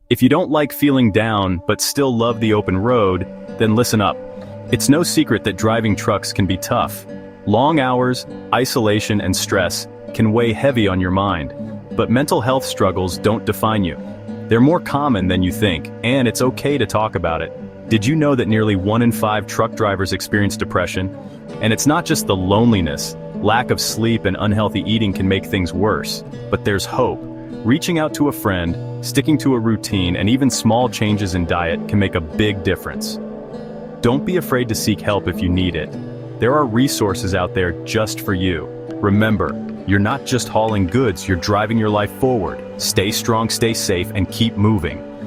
If you don't like feeling down but still love the open road, then listen up. It's no secret that driving trucks can be tough. Long hours, isolation, and stress can weigh heavy on your mind. But mental health struggles don't define you. They're more common than you think, and it's okay to talk about it. Did you know that nearly 1 in 5 truck drivers experience depression? And it's not just the loneliness. Lack of sleep and unhealthy eating can make things worse. But there's hope. Reaching out to a friend, sticking to a routine, and even small changes in diet can make a big difference. Don't be afraid to seek help if you need it. There are resources out there just for you. Remember, you're not just hauling goods, you're driving your life forward. Stay strong, stay safe, and keep moving.